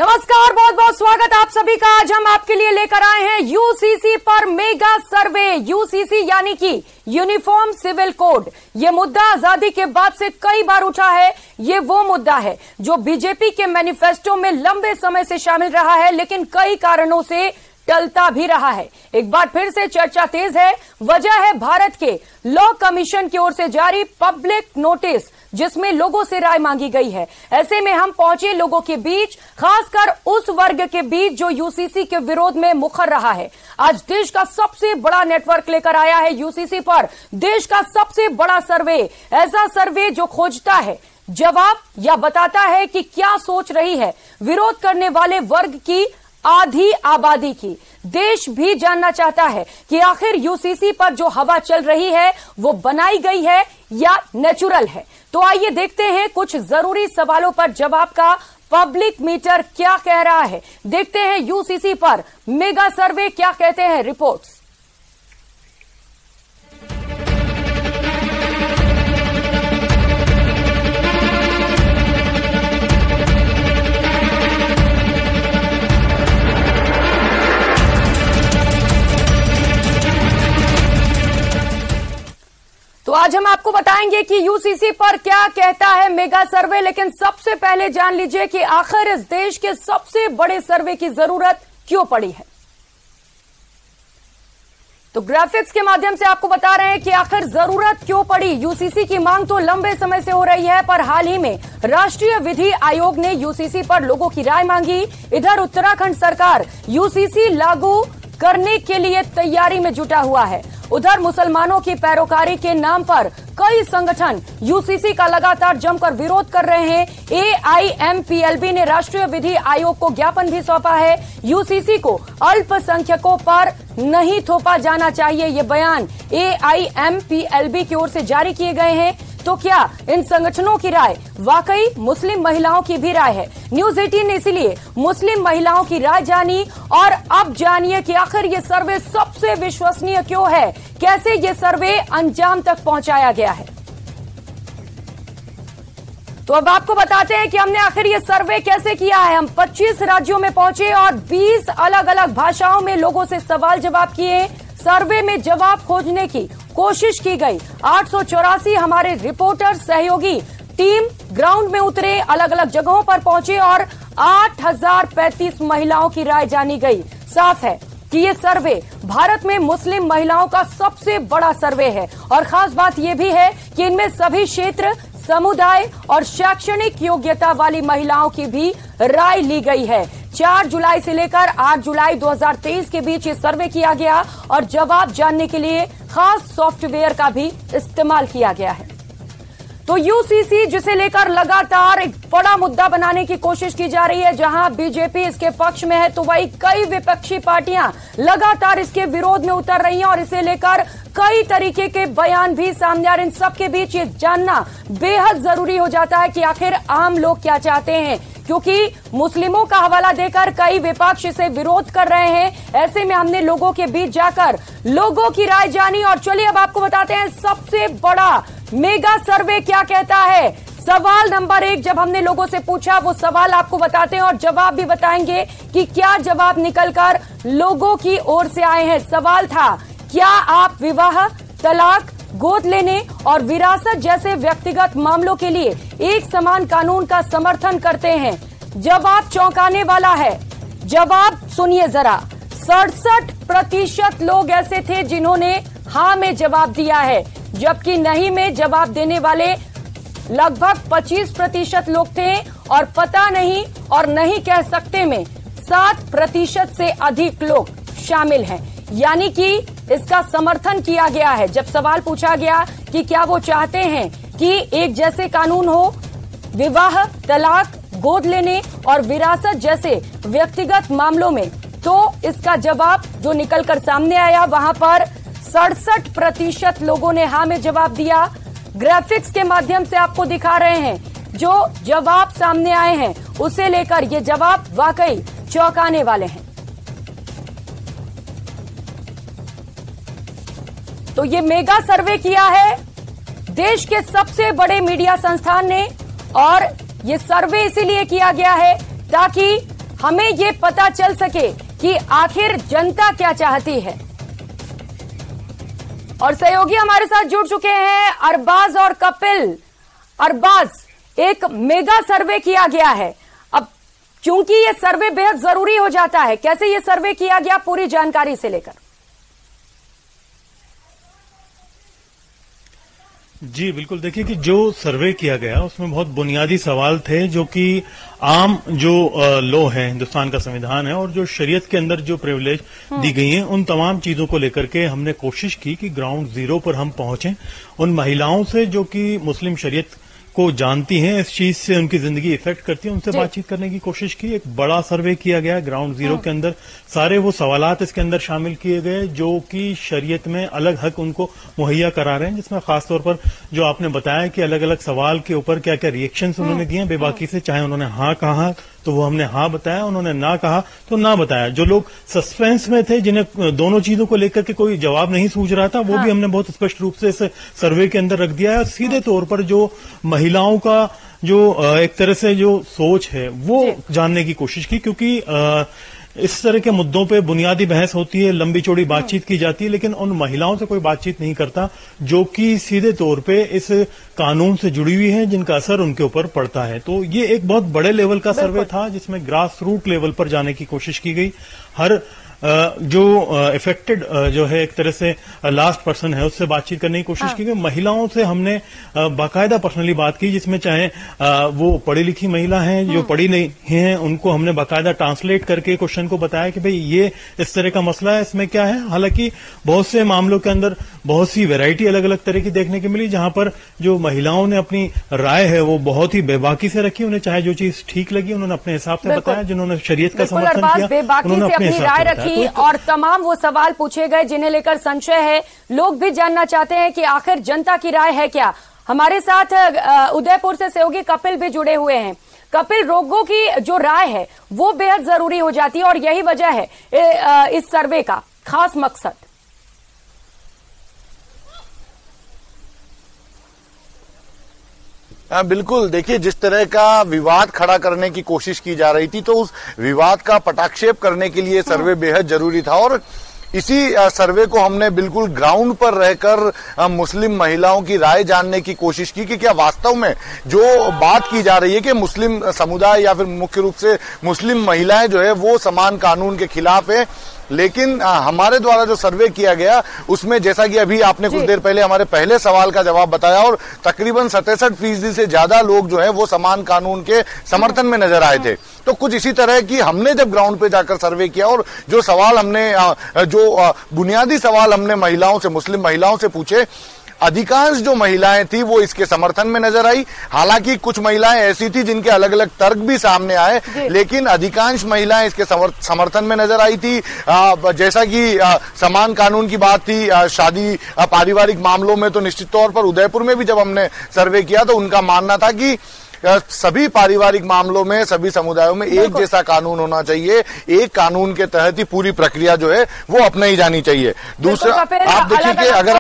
नमस्कार, बहुत बहुत स्वागत आप सभी का। आज हम आपके लिए लेकर आए हैं यूसीसी पर मेगा सर्वे। यूसीसी यानी कि यूनिफॉर्म सिविल कोड। ये मुद्दा आजादी के बाद से कई बार उठा है। ये वो मुद्दा है जो बीजेपी के मैनिफेस्टो में लंबे समय से शामिल रहा है, लेकिन कई कारणों से टलता भी रहा है। एक बार फिर से चर्चा तेज है। वजह है भारत के लॉ कमीशन की ओर से जारी पब्लिक नोटिस, जिसमें लोगों से राय मांगी गई है। ऐसे में हम पहुंचे लोगों के बीच, खासकर उस वर्ग के बीच जो यूसीसी के विरोध में मुखर रहा है। आज देश का सबसे बड़ा नेटवर्क लेकर आया है यूसीसी पर देश का सबसे बड़ा सर्वे। ऐसा सर्वे जो खोजता है जवाब या बताता है कि क्या सोच रही है विरोध करने वाले वर्ग की आधी आबादी की। देश भी जानना चाहता है कि आखिर यूसीसी पर जो हवा चल रही है वो बनाई गई है या नेचुरल है। तो आइए देखते हैं कुछ जरूरी सवालों पर जवाब का पब्लिक मीटर क्या कह रहा है। देखते हैं यूसीसी पर मेगा सर्वे क्या कहते हैं रिपोर्ट्स। तो आज हम आपको बताएंगे कि यूसीसी पर क्या कहता है मेगा सर्वे, लेकिन सबसे पहले जान लीजिए कि आखिर इस देश के सबसे बड़े सर्वे की जरूरत क्यों पड़ी है। तो ग्राफिक्स के माध्यम से आपको बता रहे हैं कि आखिर जरूरत क्यों पड़ी। यूसीसी की मांग तो लंबे समय से हो रही है, पर हाल ही में राष्ट्रीय विधि आयोग ने यूसीसी पर लोगों की राय मांगी। इधर उत्तराखंड सरकार यूसीसी लागू करने के लिए तैयारी में जुटा हुआ है। उधर मुसलमानों की पैरोकारी के नाम पर कई संगठन यूसीसी का लगातार जमकर विरोध कर रहे हैं। एआईएमपीएलबी ने राष्ट्रीय विधि आयोग को ज्ञापन भी सौंपा है। यूसीसी को अल्पसंख्यकों पर नहीं थोपा जाना चाहिए, ये बयान एआईएमपीएलबी की ओर से जारी किए गए हैं। तो क्या इन संगठनों की राय वाकई मुस्लिम महिलाओं की भी राय है? न्यूज 18 ने इसीलिए मुस्लिम महिलाओं की राय जानी। और अब जानिए कि आखिर ये सर्वे सबसे विश्वसनीय क्यों है, कैसे ये सर्वे अंजाम तक पहुंचाया गया है। तो अब आपको बताते हैं कि हमने आखिर ये सर्वे कैसे किया है। हम 25 राज्यों में पहुंचे और 20 अलग अलग भाषाओं में लोगों से सवाल जवाब किए। सर्वे में जवाब खोजने की कोशिश की गई। 884 हमारे रिपोर्टर सहयोगी टीम ग्राउंड में उतरे, अलग अलग जगहों पर पहुंचे और 8035 महिलाओं की राय जानी गई। साफ है कि ये सर्वे भारत में मुस्लिम महिलाओं का सबसे बड़ा सर्वे है। और खास बात यह भी है कि इनमें सभी क्षेत्र, समुदाय और शैक्षणिक योग्यता वाली महिलाओं की भी राय ली गई है। 4 जुलाई से लेकर 8 जुलाई 2023 के बीच ये सर्वे किया गया और जवाब जानने के लिए खास सॉफ्टवेयर का भी इस्तेमाल किया गया है। तो यूसीसी जिसे लेकर लगातार एक बड़ा मुद्दा बनाने की कोशिश की जा रही है, जहां बीजेपी इसके पक्ष में है तो वही कई विपक्षी पार्टियां लगातार इसके विरोध में उतर रही हैं और इसे लेकर कई तरीके के बयान भी सामने आ रहे हैं। इन सबके बीच ये जानना बेहद जरूरी हो जाता है कि आखिर आम लोग क्या चाहते हैं, क्योंकि मुस्लिमों का हवाला देकर कई विपक्ष इसे विरोध कर रहे हैं। ऐसे में हमने लोगों के बीच जाकर लोगों की राय जानी और चलिए अब आपको बताते हैं सबसे बड़ा मेगा सर्वे क्या कहता है। सवाल नंबर 1 जब हमने लोगों से पूछा, वो सवाल आपको बताते हैं और जवाब भी बताएंगे कि क्या जवाब निकलकर लोगों की ओर से आए हैं। सवाल था, क्या आप विवाह, तलाक, गोद लेने और विरासत जैसे व्यक्तिगत मामलों के लिए एक समान कानून का समर्थन करते हैं? जवाब चौंकाने वाला है। जवाब सुनिए जरा। 67% लोग ऐसे थे जिन्होंने हाँ में जवाब दिया है, जबकि नहीं में जवाब देने वाले लगभग 25% लोग थे और पता नहीं और नहीं कह सकते में 7% से अधिक लोग शामिल हैं। यानी कि इसका समर्थन किया गया है। जब सवाल पूछा गया कि क्या वो चाहते हैं कि एक जैसे कानून हो विवाह, तलाक, गोद लेने और विरासत जैसे व्यक्तिगत मामलों में, तो इसका जवाब जो निकलकर सामने आया वहां पर 67% लोगों ने हाँ में जवाब दिया। ग्राफिक्स के माध्यम से आपको दिखा रहे हैं जो जवाब सामने आए हैं, उसे लेकर ये जवाब वाकई चौंकाने वाले हैं। तो ये मेगा सर्वे किया है देश के सबसे बड़े मीडिया संस्थान ने और ये सर्वे इसीलिए किया गया है ताकि हमें ये पता चल सके कि आखिर जनता क्या चाहती है। और सहयोगी हमारे साथ जुड़ चुके हैं अरबाज और कपिल। अरबाज, एक मेगा सर्वे किया गया है, अब क्योंकि ये सर्वे बेहद जरूरी हो जाता है, कैसे ये सर्वे किया गया, पूरी जानकारी से लेकर। जी बिल्कुल, देखिए कि जो सर्वे किया गया उसमें बहुत बुनियादी सवाल थे जो कि आम जो लॉ है, हिंदुस्तान का संविधान है और जो शरीयत के अंदर जो प्रिविलेज दी गई हैं, उन तमाम चीजों को लेकर के हमने कोशिश की कि ग्राउंड जीरो पर हम पहुंचें, उन महिलाओं से जो कि मुस्लिम शरीयत को जानती हैं, इस चीज से उनकी जिंदगी इफेक्ट करती है, उनसे बातचीत करने की कोशिश की। एक बड़ा सर्वे किया गया ग्राउंड जीरो के अंदर, सारे वो सवालात इसके अंदर शामिल किए गए जो कि शरीयत में अलग हक उनको मुहैया करा रहे हैं, जिसमें खासतौर पर जो आपने बताया कि अलग अलग सवाल के ऊपर क्या क्या रिएक्शंस उन्होंने दिए बेबाकी से, चाहे उन्होंने हाँ कहा तो वो हमने हाँ बताया, उन्होंने ना कहा तो ना बताया। जो लोग सस्पेंस में थे, जिन्हें दोनों चीजों को लेकर के कोई जवाब नहीं सूझ रहा था, वो भी हमने बहुत स्पष्ट रूप से इस सर्वे के अंदर रख दिया है। और सीधे तौर पर जो महिलाओं का जो एक तरह से जो सोच है वो जानने की कोशिश की, क्योंकि इस तरह के मुद्दों पे बुनियादी बहस होती है, लंबी चौड़ी बातचीत की जाती है, लेकिन उन महिलाओं से कोई बातचीत नहीं करता जो कि सीधे तौर पे इस कानून से जुड़ी हुई है, जिनका असर उनके ऊपर पड़ता है। तो ये एक बहुत बड़े लेवल का सर्वे था जिसमें ग्रास रूट लेवल पर जाने की कोशिश की गई। हर जो इफेक्टेड जो है एक तरह से लास्ट पर्सन है उससे बातचीत करने की कोशिश की गई। महिलाओं से हमने बाकायदा पर्सनली बात की, जिसमें चाहे वो पढ़ी लिखी महिला हैं, जो पढ़ी नहीं हैं, उनको हमने बाकायदा ट्रांसलेट करके क्वेश्चन को बताया कि भाई ये इस तरह का मसला है, इसमें क्या है। हालांकि बहुत से मामलों के अंदर बहुत सी वैरायटी अलग अलग तरह की देखने की मिली, जहां पर जो महिलाओं ने अपनी राय है वो बहुत ही बेबाकी से रखी, उन्हें चाहे जो चीज ठीक लगी उन्होंने अपने हिसाब से बताया, जिन्होंने शरीयत का समर्थन किया उन्होंने अपने हिसाब से बताया। और तमाम वो सवाल पूछे गए जिन्हें लेकर संशय है, लोग भी जानना चाहते हैं कि आखिर जनता की राय है क्या। हमारे साथ उदयपुर से सहयोगी कपिल भी जुड़े हुए हैं। कपिल, लोगों की जो राय है वो बेहद जरूरी हो जाती है और यही वजह है इस सर्वे का खास मकसद। बिल्कुल, देखिए जिस तरह का विवाद खड़ा करने की कोशिश की जा रही थी, तो उस विवाद का पटाक्षेप करने के लिए सर्वे बेहद जरूरी था। और इसी सर्वे को हमने बिल्कुल ग्राउंड पर रहकर मुस्लिम महिलाओं की राय जानने की कोशिश की कि क्या वास्तव में जो बात की जा रही है कि मुस्लिम समुदाय या फिर मुख्य रूप से मुस्लिम महिलाएं जो है वो समान कानून के खिलाफ है। लेकिन हमारे द्वारा जो सर्वे किया गया उसमें, जैसा कि अभी आपने कुछ देर पहले हमारे पहले सवाल का जवाब बताया, और तकरीबन 67% से ज्यादा लोग जो है वो समान कानून के समर्थन में नजर आए थे। तो कुछ इसी तरह की हमने जब ग्राउंड पे जाकर सर्वे किया और जो सवाल हमने जो बुनियादी सवाल हमने महिलाओं से, मुस्लिम महिलाओं से पूछे, अधिकांश जो महिलाएं थी वो इसके समर्थन में नजर आई। हालांकि कुछ महिलाएं ऐसी थी जिनके अलग अलग तर्क भी सामने आए, लेकिन अधिकांश महिलाएं इसके समर्थन में नजर आई थी। जैसा कि समान कानून की बात थी, शादी पारिवारिक मामलों में, तो निश्चित तौर पर उदयपुर में भी जब हमने सर्वे किया तो उनका मानना था कि सभी पारिवारिक मामलों में, सभी समुदायों में एक जैसा कानून होना चाहिए, एक कानून के तहत ही पूरी प्रक्रिया जो है वो अपनाई जानी चाहिए। दूसरा, आप देखिए कि अगर